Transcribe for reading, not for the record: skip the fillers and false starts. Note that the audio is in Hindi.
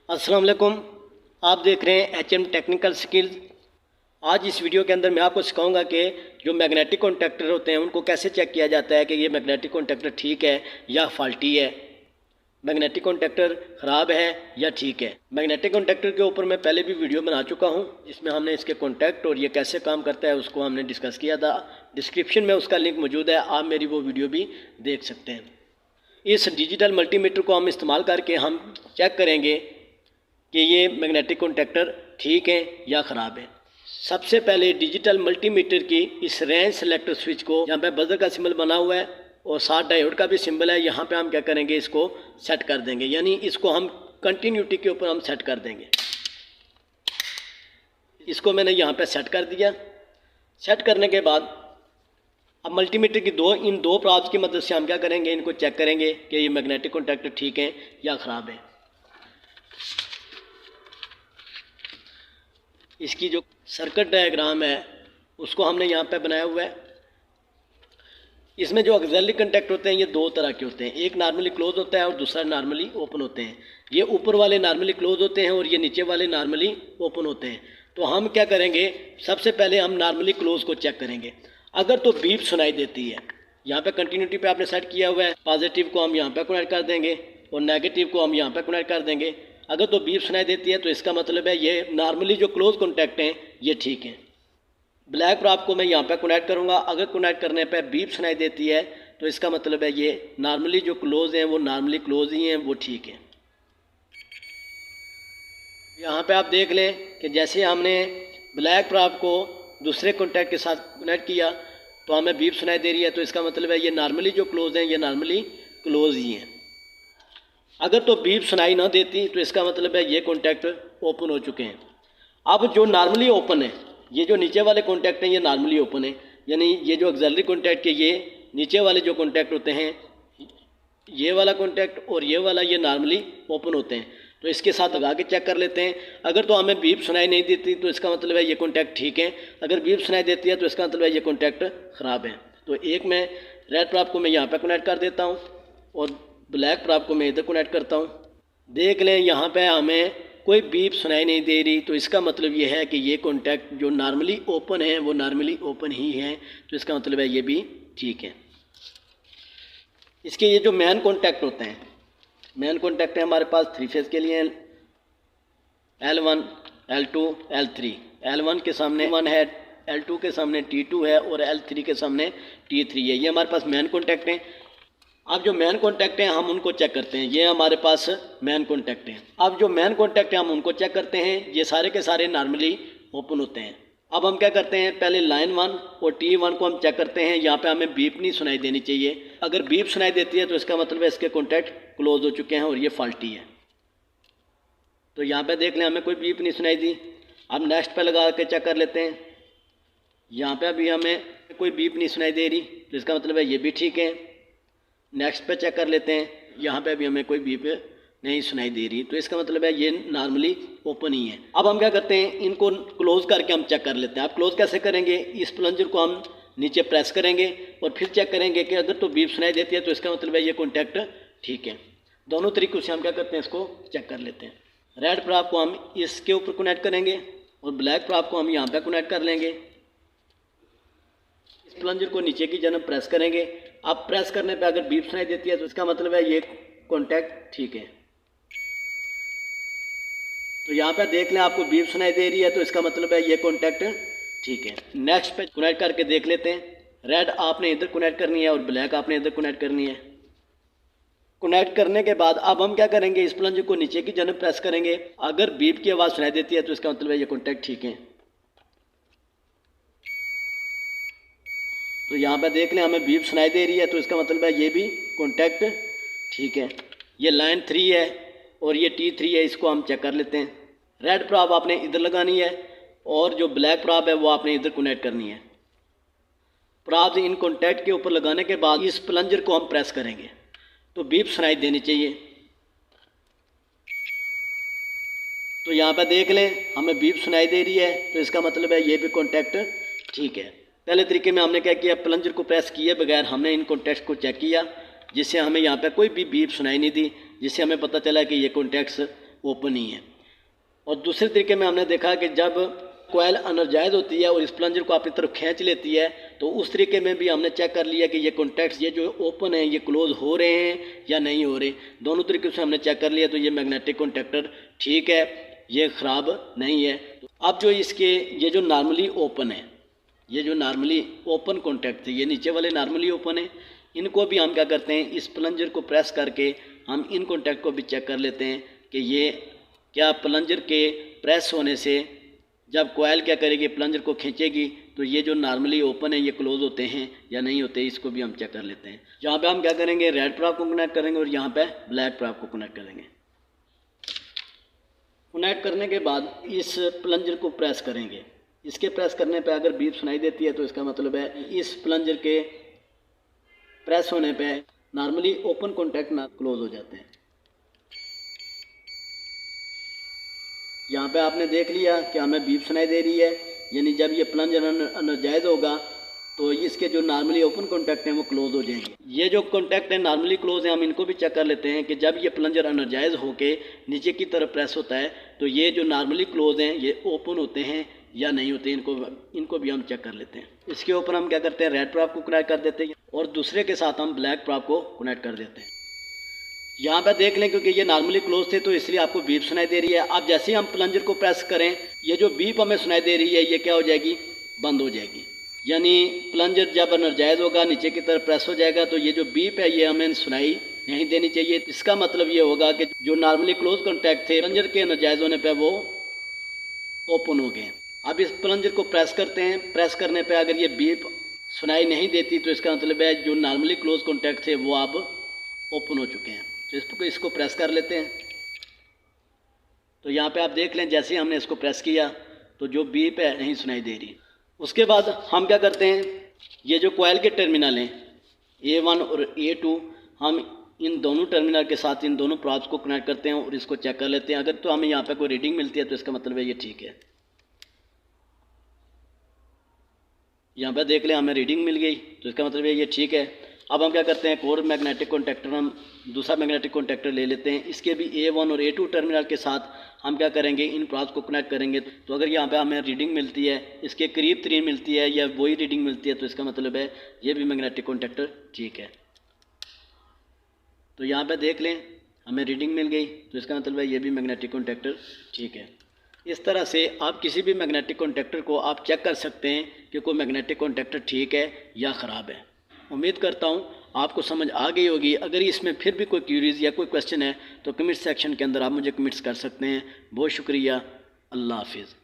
अस्सलाम वालेकुम। आप देख रहे हैं एचएम टेक्निकल स्किल्स। आज इस वीडियो के अंदर मैं आपको सिखाऊंगा कि जो मैग्नेटिक कॉन्टैक्टर होते हैं उनको कैसे चेक किया जाता है कि ये मैग्नेटिक कॉन्टैक्टर ठीक है या फॉल्टी है, मैग्नेटिक कॉन्टैक्टर ख़राब है या ठीक है। मैग्नेटिक कॉन्टैक्टर के ऊपर मैं पहले भी वीडियो बना चुका हूँ जिसमें हमने इसके कॉन्टैक्ट और ये कैसे काम करता है उसको हमने डिस्कस किया था। डिस्क्रिप्शन में उसका लिंक मौजूद है, आप मेरी वो वीडियो भी देख सकते हैं। इस डिजिटल मल्टीमीटर को हम इस्तेमाल करके हम चेक करेंगे कि ये मैग्नेटिक कॉन्टैक्टर ठीक है या ख़राब है। सबसे पहले डिजिटल मल्टीमीटर की इस रेंज सेलेक्टर स्विच को, यहाँ पे बजर का सिंबल बना हुआ है और साथ डायोड का भी सिंबल है, यहाँ पे हम क्या करेंगे, इसको सेट कर देंगे, यानी इसको हम कंटिन्यूटी के ऊपर हम सेट कर देंगे। इसको मैंने यहाँ पे सेट कर दिया। सेट करने के बाद अब मल्टीमीटर की इन दो प्राप्स की मदद से हम क्या करेंगे, इनको चेक करेंगे कि ये मैग्नेटिक कॉन्टैक्टर ठीक है या ख़राब है। इसकी जो सर्किट डायग्राम है उसको हमने यहाँ पे बनाया हुआ है। इसमें जो ऑक्सिलरी कॉन्टैक्ट होते हैं ये दो तरह के होते हैं, एक नॉर्मली क्लोज होता है और दूसरा नॉर्मली ओपन होते हैं। ये ऊपर वाले नॉर्मली क्लोज होते हैं और ये नीचे वाले नॉर्मली ओपन होते हैं। तो हम क्या करेंगे, सबसे पहले हम नॉर्मली क्लोज को चेक करेंगे। अगर तो बीप सुनाई देती है, यहाँ पे कंटिन्यूटी पे आपने सेट किया हुआ है, पॉजिटिव को हम यहाँ पे कनेक्ट कर देंगे और नेगेटिव को हम यहाँ पे कनेक्ट कर देंगे। अगर तो बीप सुनाई देती है तो इसका मतलब है ये नॉर्मली जो क्लोज कॉन्टैक्ट हैं ये ठीक है। ब्लैक प्रॉप को मैं यहाँ पे कनेक्ट करूँगा, अगर कनेक्ट करने पे बीप सुनाई देती है तो इसका मतलब है ये नॉर्मली जो क्लोज हैं वो नॉर्मली क्लोज ही हैं, वो ठीक है। यहाँ पे आप देख लें कि जैसे हमने ब्लैक प्रॉप को दूसरे कॉन्टैक्ट के साथ कनेक्ट किया तो हमें बीप सुनाई दे रही है, तो इसका मतलब है ये नॉर्मली जो क्लोज हैं ये नॉर्मली क्लोज ही हैं। अगर तो बीप सुनाई ना देती तो इसका मतलब है ये कॉन्टैक्ट ओपन हो चुके हैं। अब जो नॉर्मली ओपन है, ये जो नीचे वाले कॉन्टैक्ट हैं ये नॉर्मली ओपन है, यानी ये जो ऑक्सिलरी कॉन्टैक्ट के ये नीचे वाले जो कॉन्टैक्ट होते हैं, ये वाला कॉन्टैक्ट और ये वाला, ये नॉर्मली ओपन होते हैं। तो इसके साथ लगा के चेक कर लेते हैं। अगर तो हमें बीप सुनाई नहीं देती तो इसका मतलब है ये कॉन्टैक्ट ठीक है, अगर बीप सुनाई देती है तो इसका मतलब है ये कॉन्टैक्ट ख़राब है। तो एक मैं रेड प्रॉप को मैं यहाँ पर कनेक्ट कर देता हूँ और ब्लैक प्रॉप को मैं इधर कनेक्ट करता हूँ। देख लें यहाँ पे हमें कोई बीप सुनाई नहीं दे रही, तो इसका मतलब ये है कि ये कॉन्टैक्ट जो नॉर्मली ओपन है वो नॉर्मली ओपन ही है, तो इसका मतलब है ये भी ठीक है। इसके ये जो मेन कॉन्टैक्ट होते हैं, मेन कॉन्टैक्ट है हमारे पास 3 फेज़ के लिए L1, L2, L3। L1 के सामने 1 है, L2 के सामने T2 है और L3 के सामने T3 है। ये हमारे पास मेन कॉन्टैक्ट हैं। अब जो मेन कॉन्टैक्ट हैं हम उनको चेक करते हैं। ये हमारे पास मेन कॉन्टैक्ट हैं। अब जो मेन कॉन्टैक्ट हैं हम उनको चेक करते हैं। ये सारे के सारे नॉर्मली ओपन होते हैं। अब हम क्या करते हैं, पहले लाइन 1 और T1 को हम चेक करते हैं। यहाँ पे हमें बीप नहीं सुनाई देनी चाहिए। अगर बीप सुनाई देती है तो इसका मतलब है इसके कॉन्टैक्ट क्लोज हो चुके हैं और ये फॉल्टी है। तो यहाँ पे देख लें हमें कोई बीप नहीं सुनाई दी। अब नेक्स्ट पे लगा के चेक कर लेते हैं। यहाँ पे अभी हमें कोई बीप नहीं सुनाई दे रही, तो इसका मतलब है ये भी ठीक है। नेक्स्ट पे चेक कर लेते हैं, यहाँ पे भी हमें कोई बीप नहीं सुनाई दे रही, तो इसका मतलब है ये नॉर्मली ओपन ही है। अब हम क्या करते हैं, इनको क्लोज करके हम चेक कर लेते हैं। आप क्लोज कैसे करेंगे, इस प्लंजर को हम नीचे प्रेस करेंगे और फिर चेक करेंगे कि अगर तो बीप सुनाई देती है तो इसका मतलब है ये कॉन्टैक्ट ठीक है। दोनों तरीक़ों से हम क्या करते हैं, इसको चेक कर लेते हैं। रेड प्रॉप को हम इसके ऊपर कनेक्ट करेंगे और ब्लैक प्रॉप को हम यहाँ पर कनेक्ट कर लेंगे। इस प्लंजर को नीचे की जानब प्रेस करेंगे। अब प्रेस करने पे अगर बीप सुनाई देती है तो इसका मतलब है ये कॉन्टैक्ट ठीक है। तो यहाँ पे देख लें आपको बीप सुनाई दे रही है, तो इसका मतलब है ये कॉन्टैक्ट ठीक है। नेक्स्ट पे कनेक्ट करके देख लेते हैं। रेड आपने इधर कनेक्ट करनी है और ब्लैक आपने इधर कनेक्ट करनी है। कनेक्ट करने के बाद अब हम क्या करेंगे, इस प्लंजर को नीचे की जानब प्रेस करेंगे। अगर बीप की आवाज़ सुनाई देती है तो इसका मतलब है ये कॉन्टैक्ट ठीक है। तो यहाँ पे देख लें हमें बीप सुनाई दे रही है, तो इसका मतलब है ये भी कॉन्टैक्ट ठीक है। ये लाइन 3 है और ये T3 है, इसको हम चेक कर लेते हैं। रेड प्रॉप आपने इधर लगानी है और जो ब्लैक प्रॉप है वो आपने इधर कनेक्ट करनी है। प्रॉप इन कॉन्टैक्ट के ऊपर लगाने के बाद इस प्लंजर को हम प्रेस करेंगे तो बीप सुनाई देनी चाहिए। तो यहाँ पे देख लें हमें बीप सुनाई दे रही है, तो इसका मतलब है ये भी कॉन्टैक्ट ठीक है। पहले तरीके में हमने क्या किया, प्लंजर को प्रेस किए बगैर हमने इन कॉन्टैक्ट्स को चेक किया, जिससे हमें यहाँ पे कोई भी बीप सुनाई नहीं दी, जिससे हमें पता चला कि ये कॉन्टैक्ट्स ओपन ही है। और दूसरे तरीके में हमने देखा कि जब कोयल एनर्जाइज होती है और इस प्लंजर को अपनी तरफ खींच लेती है तो उस तरीके में भी हमने चेक कर लिया कि ये कॉन्टैक्ट्स ये जो ओपन है ये क्लोज हो रहे हैं या नहीं हो रहे। दोनों तरीके से हमने चेक कर लिया तो ये मैग्नेटिक कॉन्टैक्टर ठीक है, ये ख़राब नहीं है। अब जो इसके ये जो नॉर्मली ओपन है, ये जो नॉर्मली ओपन कॉन्टैक्ट थे, ये नीचे वाले नॉर्मली ओपन है, इनको भी हम क्या करते हैं, इस प्लंजर को प्रेस करके हम इन कॉन्टैक्ट को भी चेक कर लेते हैं कि ये क्या प्लंजर के प्रेस होने से जब कोयल क्या करेगी, प्लंजर को खींचेगी तो ये जो नॉर्मली ओपन है ये क्लोज होते हैं या नहीं होते, इसको भी हम चेक कर लेते हैं। यहाँ पे हम क्या करेंगे, रेड प्राप को कनेक्ट करेंगे और यहाँ पे ब्लैक प्राप को कनेक्ट करेंगे। कनेक्ट करने के बाद इस प्लंजर को प्रेस करेंगे। इसके प्रेस करने पे अगर बीप सुनाई देती है तो इसका मतलब है इस प्लंजर के प्रेस होने पे नॉर्मली ओपन कॉन्टैक्ट ना क्लोज हो जाते हैं। यहाँ पे आपने देख लिया कि हमें बीप सुनाई दे रही है, यानी जब ये प्लंजर एनर्जाइज होगा तो इसके जो नॉर्मली ओपन कॉन्टैक्ट हैं वो क्लोज हो जाएंगे। ये जो कॉन्टैक्ट हैं नॉर्मली क्लोज हैं, हम इनको भी चेक कर लेते हैं कि जब ये प्लंजर एनर्जाइज होके नीचे की तरफ प्रेस होता है तो ये जो नॉर्मली क्लोज हैं ये ओपन होते हैं या नहीं होते, इनको भी हम चेक कर लेते हैं। इसके ऊपर हम क्या करते हैं, रेड प्राप को कनेक्ट कर देते हैं और दूसरे के साथ हम ब्लैक प्राप को कनेक्ट कर देते हैं। यहाँ पर देख लें क्योंकि ये नॉर्मली क्लोज थे तो इसलिए आपको बीप सुनाई दे रही है। अब जैसे ही हम प्लंजर को प्रेस करें ये जो बीप हमें सुनाई दे रही है ये क्या हो जाएगी, बंद हो जाएगी। यानी प्लंजर जब एनर्जाइज होगा नीचे की तरफ प्रेस हो जाएगा तो ये जो बीप है ये हमें सुनाई नहीं देनी चाहिए। इसका मतलब ये होगा कि जो नॉर्मली क्लोज कॉन्टैक्ट थे प्लंजर के एनर्जाइज होने पर वो ओपन हो गए। अब इस प्लंजर को प्रेस करते हैं, प्रेस करने पे अगर ये बीप सुनाई नहीं देती तो इसका मतलब है जो नॉर्मली क्लोज कॉन्टैक्ट थे वो अब ओपन हो चुके हैं। तो इसको प्रेस कर लेते हैं। तो यहाँ पे आप देख लें जैसे ही हमने इसको प्रेस किया तो जो बीप है नहीं सुनाई दे रही। उसके बाद हम क्या करते हैं, ये जो कोयल के टर्मिनल हैं A1 और A2, हम इन दोनों टर्मिनल के साथ इन दोनों प्रॉप्स को कनेक्ट करते हैं और इसको चेक कर लेते हैं। अगर तो हमें यहाँ पे कोई रीडिंग मिलती है तो इसका मतलब है ये ठीक है। यहाँ पे देख लें हमें रीडिंग मिल गई तो इसका मतलब है ये ठीक है। अब हम क्या करते हैं, एक और मैग्नेटिक कॉन्टैक्टर, हम दूसरा मैग्नेटिक कॉन्टैक्टर ले लेते हैं। इसके भी A1 और A2 टर्मिनल के साथ हम क्या करेंगे, इन प्रॉप्स को कनेक्ट करेंगे। तो अगर यहाँ पे हमें रीडिंग मिलती है, इसके करीब 3 मिलती है या वही रीडिंग मिलती है तो इसका मतलब है ये भी मैग्नेटिक कॉन्टैक्टर ठीक है। तो यहाँ पे देख लें हमें रीडिंग मिल गई तो इसका मतलब है ये भी मैग्नेटिक कॉन्टैक्टर ठीक है। इस तरह से आप किसी भी मैग्नेटिक कॉन्टैक्टर को आप चेक कर सकते हैं कि कोई मैग्नेटिक कॉन्टैक्टर ठीक है या ख़राब है। उम्मीद करता हूँ आपको समझ आ गई होगी। अगर इसमें फिर भी कोई क्यूरीज या कोई क्वेश्चन है तो कमेंट सेक्शन के अंदर आप मुझे कमेंट्स कर सकते हैं। बहुत शुक्रिया, अल्लाह हाफिज़।